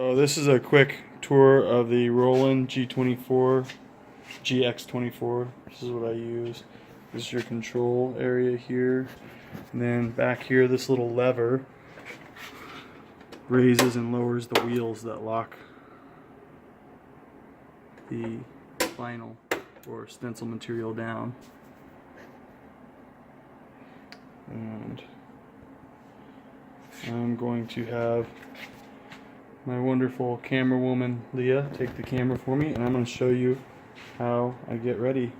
So this is a quick tour of the Roland GX24. This is what I use. This is your control area here. And then back here, this little lever raises and lowers the wheels that lock the vinyl or stencil material down. And I'm going to have my wonderful camera woman Leah take the camera for me, and I'm going to show you how I get ready.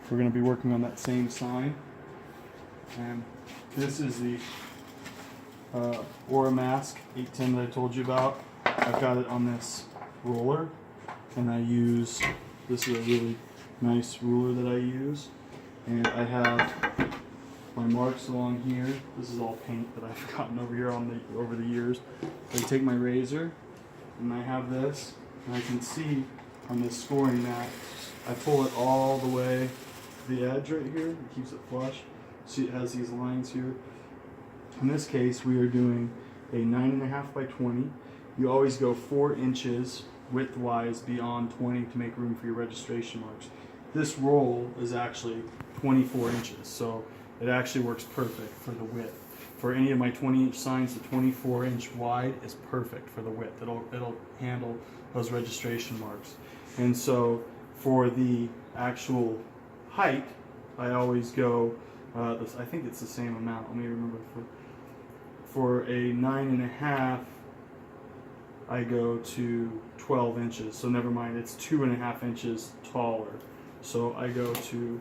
We're going to be working on that same sign, and this is the Aura Mask 810 that I told you about. I've got it on this roller, and I use, this is a really nice ruler that I use, and I have my marks along here. This is all paint that I've gotten over here over the years. I take my razor, and I have this, and I can see on this scoring mat, I pull it all the way to the edge right here. It keeps it flush. See, it has these lines here. In this case, we are doing a 9.5 by 20. You always go 4 inches width-wise beyond 20 to make room for your registration marks. This roll is actually 24 inches, so it actually works perfect for the width. For any of my 20-inch signs, the 24-inch wide is perfect for the width. It'll handle those registration marks. And so for the actual height, I always go, I think it's the same amount. Let me remember. For a 9.5, I go to 12 inches. So never mind, it's 2.5 inches taller. So I go to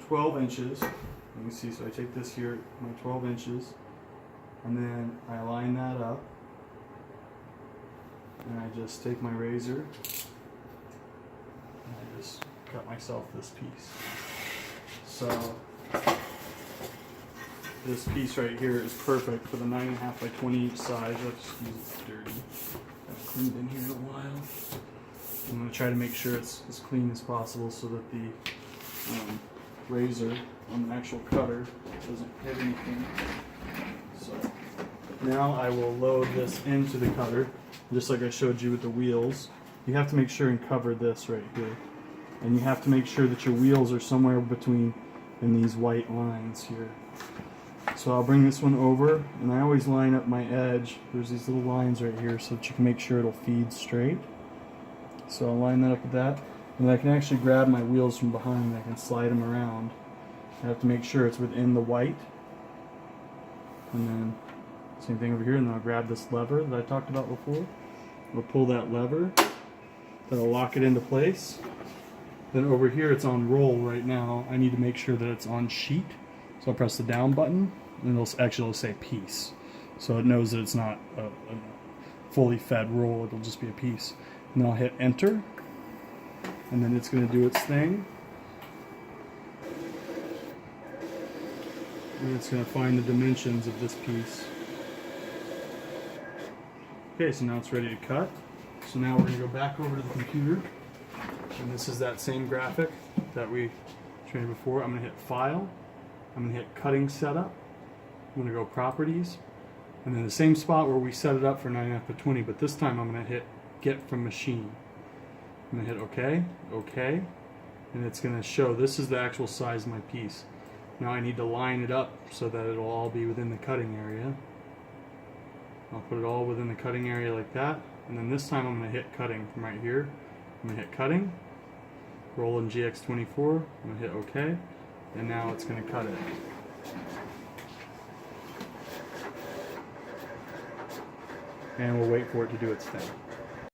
12 inches. Let me see, so I take this here, my 12 inches, and then I line that up, and I just take my razor, and I just cut myself this piece. So this piece right here is perfect for the 9.5 by 20 inch size. Let's just use it dirty. I've cleaned in here in a while. I'm going to try to make sure it's as clean as possible so that the razor on the actual cutter doesn't hit anything. So now I will load this into the cutter, just like I showed you with the wheels. You have to make sure and cover this right here, and you have to make sure that your wheels are somewhere between in these white lines here. So I'll bring this one over, and I always line up my edge. There's these little lines right here so that you can make sure it'll feed straight. So I'll line that up with that, and I can actually grab my wheels from behind and I can slide them around. I have to make sure it's within the white, and then same thing over here, and then I'll grab this lever that I talked about before. I'll pull that lever, then I'll lock it into place. Then over here it's on roll right now. I need to make sure that it's on sheet, so I'll press the down button, and it'll say piece, so it knows that it's not a fully fed roll, it'll just be a piece. And then I'll hit enter, and then it's going to do its thing. And it's going to find the dimensions of this piece. Okay, so now it's ready to cut. So now we're going to go back over to the computer. And this is that same graphic that we trained before. I'm going to hit File. I'm going to hit Cutting Setup. I'm going to go Properties. And then the same spot where we set it up for 9.5 by 20, but this time I'm going to hit Get from Machine. I'm going to hit OK, OK, and it's going to show this is the actual size of my piece. Now I need to line it up so that it'll all be within the cutting area. I'll put it all within the cutting area like that, and then this time I'm going to hit Cutting from right here. I'm going to hit Cutting, Roland GX24, I'm going to hit OK, and now it's going to cut it. And we'll wait for it to do its thing.